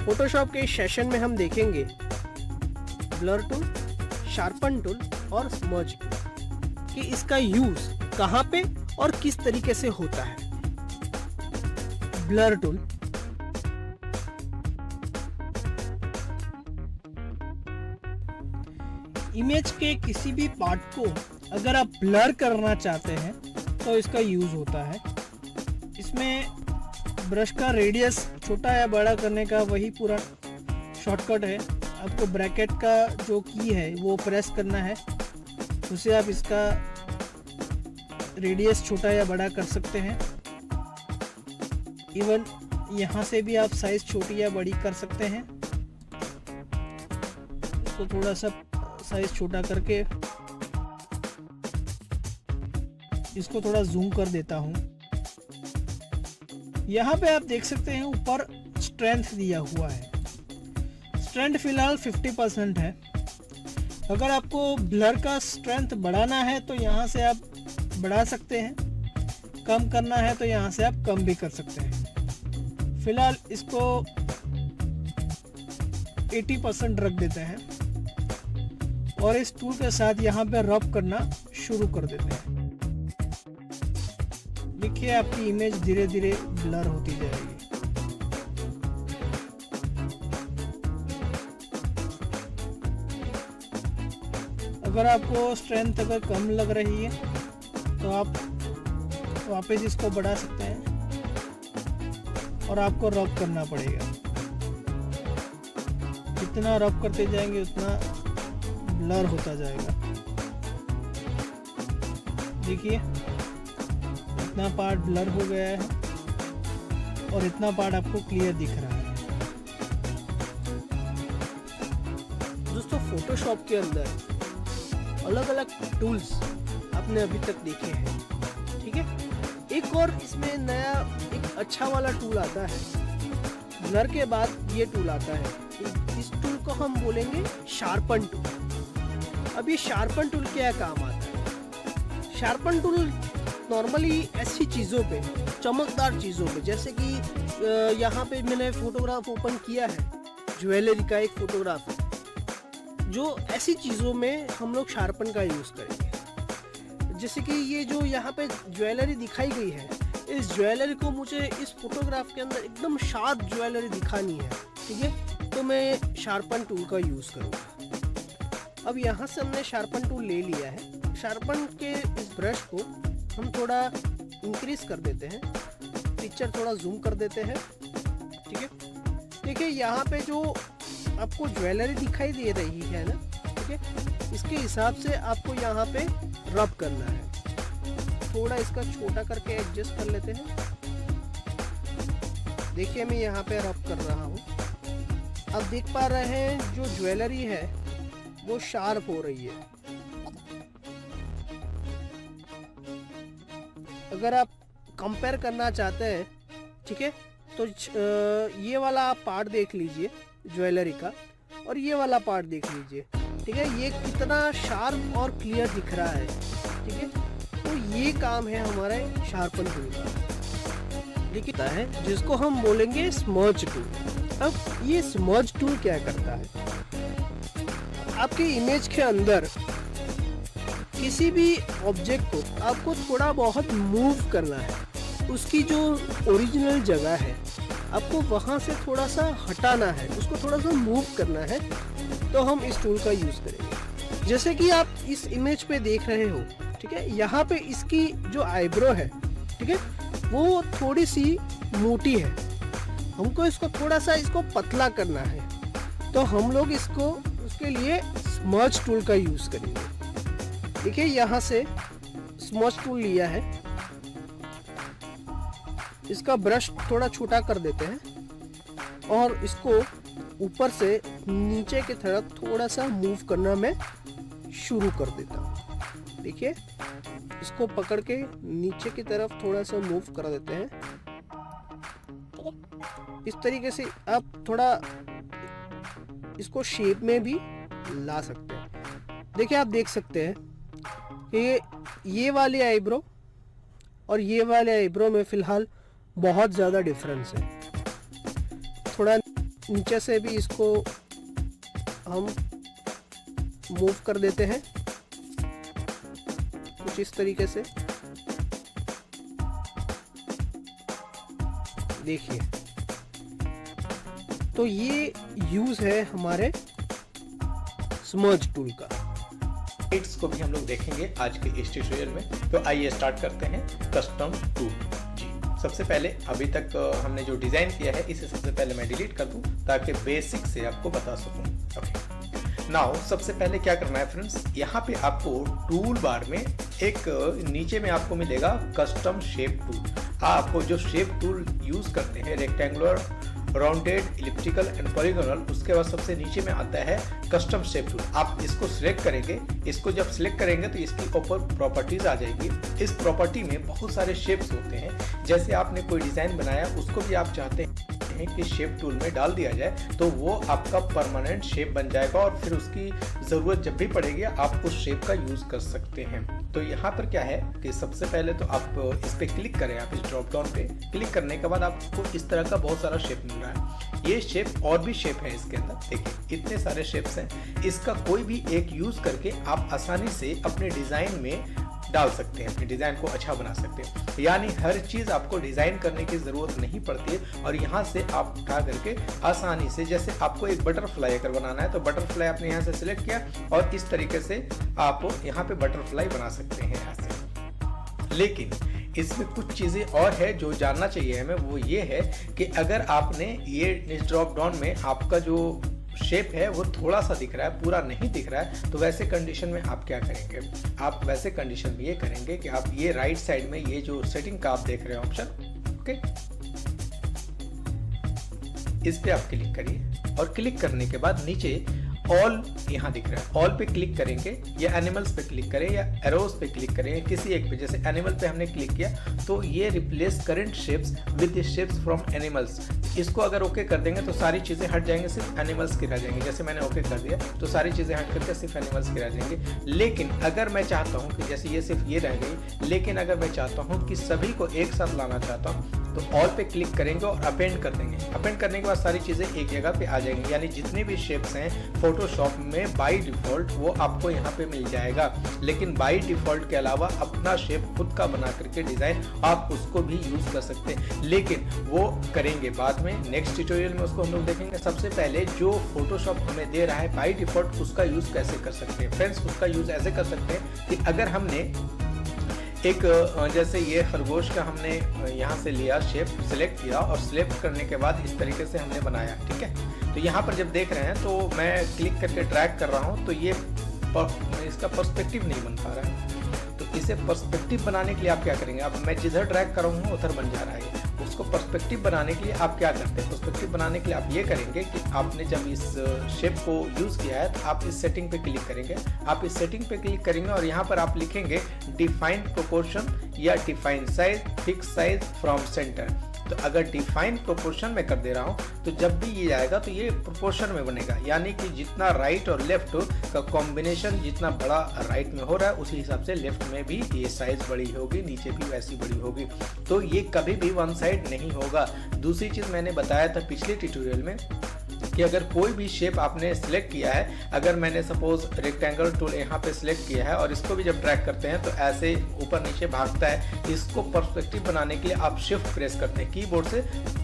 Photoshop के इस session में हम देखेंगे ब्लर टूल, शार्पन टूल और स्मज टूल कि इसका यूज कहाँ पे और किस तरीके से होता है। ब्लर टूल, इमेज के किसी भी पार्ट को अगर आप ब्लर करना चाहते हैं तो इसका यूज होता है। इसमें ब्रश का रेडियस छोटा या बड़ा करने का वही पूरा शॉर्टकट है। आपको ब्रैकेट का जो की है वो प्रेस करना है, उससे आप इसका रेडियस छोटा या बड़ा कर सकते हैं। इवन यहाँ से भी आप साइज छोटी या बड़ी कर सकते हैं। इसको थोड़ा सा साइज छोटा करके इसको थोड़ा जूम कर देता हूँ। यहाँ पे आप देख सकते हैं ऊपर स्ट्रेंथ दिया हुआ है। स्ट्रेंथ फिलहाल 50% है। अगर आपको ब्लर का स्ट्रेंथ बढ़ाना है तो यहाँ से आप बढ़ा सकते हैं, कम करना है तो यहाँ से आप कम भी कर सकते हैं। फिलहाल इसको 80% रख देते हैं और इस टूल के साथ यहाँ पे रब करना शुरू कर देते हैं। देखिए आपकी इमेज धीरे धीरे ब्लर होती जाएगी। अगर आपको स्ट्रेंथ अगर कम लग रही है तो आप वापस इसको बढ़ा सकते हैं और आपको रब करना पड़ेगा। जितना रब करते जाएंगे उतना ब्लर होता जाएगा। देखिए इतना पार्ट ब्लर हो गया है और इतना पार्ट आपको क्लियर दिख रहा है। दोस्तों, फोटोशॉप के अंदर अलग अलग टूल्स आपने अभी तक देखे हैं, ठीक है। एक और इसमें नया एक अच्छा वाला टूल आता है। ब्लर के बाद ये टूल आता है। इस टूल को हम बोलेंगे शार्पन टूल। अब ये शार्पन टूल क्या काम आता है? शार्पन टूल नॉर्मली ऐसी चीज़ों पे, चमकदार चीज़ों पे, जैसे कि यहाँ पे मैंने फोटोग्राफ ओपन किया है, ज्वेलरी का एक फोटोग्राफ है, जो ऐसी चीज़ों में हम लोग शार्पन का यूज़ करेंगे। जैसे कि ये जो यहाँ पे ज्वेलरी दिखाई गई है, इस ज्वेलरी को मुझे इस फोटोग्राफ के अंदर एकदम शार्प ज्वेलरी दिखानी है, ठीक है, तो मैं शार्पन टूल का यूज़ करूँगा। अब यहाँ से हमने शार्पन टूल ले लिया है। शार्पन के इस ब्रश को हम थोड़ा इंक्रीज कर देते हैं, पिक्चर थोड़ा जूम कर देते हैं, ठीक है। देखिए यहाँ पे जो आपको ज्वेलरी दिखाई दे रही है ना, ठीक है, इसके हिसाब से आपको यहाँ पे रब करना है। थोड़ा इसका छोटा करके एडजस्ट कर लेते हैं। देखिए मैं यहाँ पे रब कर रहा हूँ। आप देख पा रहे हैं जो ज्वेलरी है वो शार्प हो रही है। अगर आप कंपेयर करना चाहते हैं, ठीक है, तो ये वाला आप पार्ट देख लीजिए ज्वेलरी का और ये वाला पार्ट देख लीजिए, ठीक है, ये कितना शार्प और क्लियर दिख रहा है, ठीक है। तो ये काम है हमारे शार्पन टूल का, दिखता है, जिसको हम बोलेंगे स्मज टूल। अब ये स्मज टूल क्या करता है? आपकी इमेज के अंदर किसी भी ऑब्जेक्ट को आपको थोड़ा बहुत मूव करना है। उसकी जो ओरिजिनल जगह है आपको वहाँ से थोड़ा सा हटाना है, उसको थोड़ा सा मूव करना है, तो हम इस टूल का यूज़ करेंगे। जैसे कि आप इस इमेज पे देख रहे हो, ठीक है, यहाँ पे इसकी जो आईब्रो है, ठीक है, वो थोड़ी सी मोटी है। हमको इसको थोड़ा सा इसको पतला करना है, तो हम लोग इसको उसके लिए स्मज टूल का यूज़ करेंगे। देखिए यहाँ से स्मज टूल लिया है, इसका ब्रश थोड़ा छोटा कर देते हैं और इसको ऊपर से नीचे की तरफ थोड़ा सा मूव करना मैं शुरू कर देता हूँ। देखिए इसको पकड़ के नीचे की तरफ थोड़ा सा मूव कर देते हैं। इस तरीके से आप थोड़ा इसको शेप में भी ला सकते हैं। देखिए आप देख सकते हैं कि ये वाली आईब्रो और ये वाले आईब्रो में फिलहाल बहुत ज़्यादा डिफरेंस है। थोड़ा नीचे से भी इसको हम मूव कर देते हैं कुछ इस तरीके से। देखिए, तो ये यूज है हमारे स्मर्ज टूल का। इट्स को भी हम लोग देखेंगे आज के इस ट्यूटोरियल में। तो आइए स्टार्ट करते हैं कस्टम टूल। जी, सबसे पहले अभी तक हमने जो डिजाइन किया है इसे सबसे पहले मैं डिलीट कर दूं ताकि बेसिक से आपको बता सकूं। ओके, नाउ सबसे पहले क्या करना है फ्रेंड्स, यहाँ पे आपको टूल बार में एक नीचे में आपको मिलेगा कस्टम शेप टूल। आप जो शेप टूल यूज करते हैं rectangular, rounded, elliptical and polygonal, उसके बाद सबसे नीचे में आता है कस्टम शेप टूल। आप इसको सिलेक्ट करेंगे। इसको जब सिलेक्ट करेंगे तो इसकी ऊपर प्रॉपर्टीज आ जाएगी। इस प्रॉपर्टी में बहुत सारे शेप्स होते हैं। जैसे आपने कोई डिजाइन बनाया, उसको भी आप चाहते हैं कि शेप टूल में डाल दिया जाए तो वो आपका परमानेंट शेप बन जाएगा और फिर उसकी जरूरत जब भी पड़ेगी आप उस शेप का यूज कर सकते हैं। तो यहाँ पर क्या है कि सबसे पहले तो आप इस पे क्लिक करें, आप इस ड्रॉप डाउन पे क्लिक करने के बाद आपको इस तरह का बहुत सारा शेप मिल रहा है। ये शेप और भी शेप है इसके अंदर, देखिए इतने सारे शेप्स हैं। इसका कोई भी एक यूज करके आप आसानी से अपने डिजाइन में डाल सकते हैं, अपने डिजाइन को अच्छा बना सकते हैं। यानी हर चीज आपको डिजाइन करने की जरूरत नहीं पड़ती है और यहाँ से आप उठा करके आसानी से, जैसे आपको एक बटरफ्लाई अगर बनाना है तो बटरफ्लाई आपने यहाँ से सिलेक्ट किया और इस तरीके से आप यहाँ पे बटरफ्लाई बना सकते हैं यहाँ से। लेकिन इसमें कुछ चीजें और है जो जानना चाहिए हमें, वो ये है कि अगर आपने ये इस ड्रॉप डाउन में आपका जो शेप है वो थोड़ा सा दिख रहा है, पूरा नहीं दिख रहा है, तो वैसे कंडीशन में आप क्या करेंगे, आप वैसे कंडीशन में ये करेंगे कि आप ये राइट साइड में ये जो सेटिंग का आप देख रहे हो ऑप्शन, ओके, इस पे आप क्लिक करिए और क्लिक करने के बाद नीचे ऑल यहाँ दिख रहा है, ऑल पे क्लिक करेंगे या एनिमल्स पे क्लिक करें या एरोज पे क्लिक करें, किसी एक पे। जैसे एनिमल पे हमने क्लिक किया तो ये replace current shapes with shapes from animals, इसको अगर ओके कर देंगे तो सारी चीजें हट जाएंगे, सिर्फ एनिमल्स की रह जाएंगे। जैसे मैंने ओके कर दिया तो सारी चीजें हट करके सिर्फ एनिमल्स की रह जाएंगे। लेकिन अगर मैं चाहता हूँ कि जैसे ये सिर्फ ये रह गई, लेकिन अगर मैं चाहता हूँ कि सभी को एक साथ लाना चाहता हूँ तो ऑल पे क्लिक करेंगे और अपेंड कर देंगे। अपेंड करने के बाद सारी चीजें एक जगह पे आ जाएंगी, यानी जितने भी शेप्स हैं फोटोशॉप में बाय डिफॉल्ट वो आपको यहाँ पे मिल जाएगा। लेकिन बाय डिफॉल्ट के अलावा अपना शेप खुद का बना करके डिजाइन आप उसको भी यूज कर सकते हैं, लेकिन वो करेंगे बाद में, नेक्स्ट ट्यूटोरियल में उसको हम लोग देखेंगे। सबसे पहले जो फोटोशॉप हमें दे रहा है बाय डिफॉल्ट, उसका यूज कैसे कर सकते हैं फ्रेंड्स। उसका यूज ऐसे कर सकते हैं कि अगर हमने एक जैसे ये खरगोश का हमने यहाँ से लिया शेप, सिलेक्ट किया और सिलेक्ट करने के बाद इस तरीके से हमने बनाया, ठीक है। तो यहाँ पर जब देख रहे हैं तो मैं क्लिक करके ड्रैग कर रहा हूँ तो ये इसका पर्सपेक्टिव नहीं बन पा रहा है। तो इसे पर्सपेक्टिव बनाने के लिए आप क्या करेंगे, अब मैं जिधर ड्रैग कर रहा हूँ उधर बन जा रहा है। उसको पर्सपेक्टिव बनाने के लिए आप क्या करते हैं, पर्सपेक्टिव बनाने के लिए आप ये करेंगे कि आपने जब इस शेप को यूज किया है तो आप इस सेटिंग पे क्लिक करेंगे। आप इस सेटिंग पे क्लिक करेंगे और यहाँ पर आप लिखेंगे डिफाइन प्रोपोर्शन या define size, fix size from centre. तो अगर डिफाइन प्रोपोर्शन में कर दे रहा हूं तो जब भी ये आएगा तो ये प्रोपोर्शन में बनेगा, यानी कि जितना राइट और लेफ्ट का कॉम्बिनेशन जितना बड़ा राइट में हो रहा है उसी हिसाब से लेफ्ट में भी ये साइज बड़ी होगी, नीचे भी वैसी बड़ी होगी। तो ये कभी भी वन साइड नहीं होगा। दूसरी चीज मैंने बताया था पिछले ट्यूटोरियल में कि अगर कोई भी शेप आपने सिलेक्ट किया है, अगर मैंने सपोज रेक्टेंगल टूल यहाँ पे सिलेक्ट किया है और इसको भी जब ड्रैग करते हैं तो ऐसे ऊपर नीचे भागता है, इसको पर्सपेक्टिव बनाने के लिए आप शिफ्ट प्रेस करते हैं, कीबोर्ड से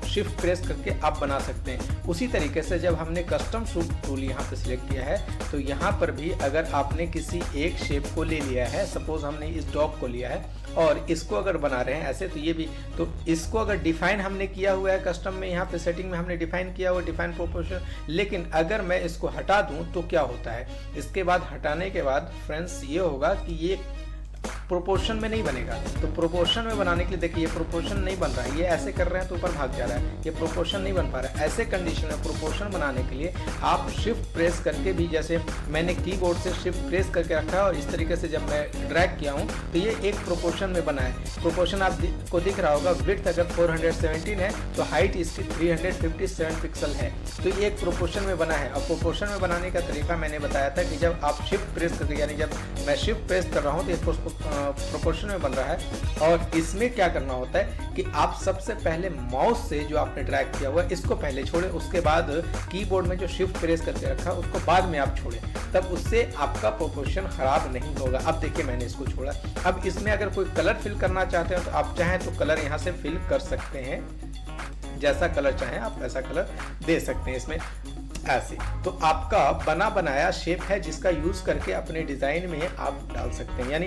शिफ्ट प्रेस करके आप बना सकते हैं। उसी तरीके से जब हमने कस्टम टूल यहाँ पे सिलेक्ट किया है तो यहाँ पर भी अगर आपने किसी एक शेप को ले लिया है, सपोज हमने इस डॉग को लिया है और इसको अगर बना रहे हैं ऐसे, तो ये भी, तो इसको अगर डिफाइन हमने किया हुआ है कस्टम में, यहाँ पे सेटिंग में हमने डिफाइन किया हुआ डिफाइन प्रोपोर्शन, लेकिन अगर मैं इसको हटा दूं तो क्या होता है, इसके बाद हटाने के बाद फ्रेंड्स ये होगा कि ये प्रोपोर्शन में नहीं बनेगा। तो प्रोपोर्शन में बनाने के लिए देखिए ये प्रोपोर्शन नहीं बन रहा है, ये ऐसे कर रहे हैं तो ऊपर भाग जा रहा है, ये प्रोपोर्शन नहीं बन पा रहा है। ऐसे कंडीशन में प्रोपोर्शन बनाने के लिए आप शिफ्ट प्रेस करके भी, जैसे मैंने कीबोर्ड से शिफ्ट प्रेस करके रखा है और इस तरीके से जब मैं ड्रैग किया हूँ तो ये एक प्रोपोर्शन में बना है। प्रोपोर्शन आपको दिख रहा होगा, विड्थ अगर 417 है तो हाइट इसकी 357 पिक्सल है, तो ये एक प्रोपोर्शन में बना है। और प्रोपोर्शन में बनाने का तरीका मैंने बताया था कि जब आप शिफ्ट प्रेस करके, यानी जब मैं शिफ्ट प्रेस कर रहा हूँ तो प्रोपोर्शन में बन रहा है। और इसमें क्या करना होता है कि आप सबसे पहले माउस से जो आपने ड्रैग किया हुआ है इसको पहले छोड़ें, उसके बाद कीबोर्ड में जो शिफ्ट प्रेस करके रखा है उसको बाद में आप छोड़ें, तब उससे आपका प्रोपोर्शन खराब नहीं होगा। अब देखिए मैंने इसको छोड़ा। अब इसमें अगर कोई कलर फिल करना चाहते हो तो आप चाहें तो कलर यहाँ से फिल कर सकते हैं, जैसा कलर चाहें आप वैसा कलर दे सकते हैं इसमें ऐसे। तो आपका बना बनाया शेप है जिसका यूज करके अपने डिजाइन में आप डाल सकते हैं। यानी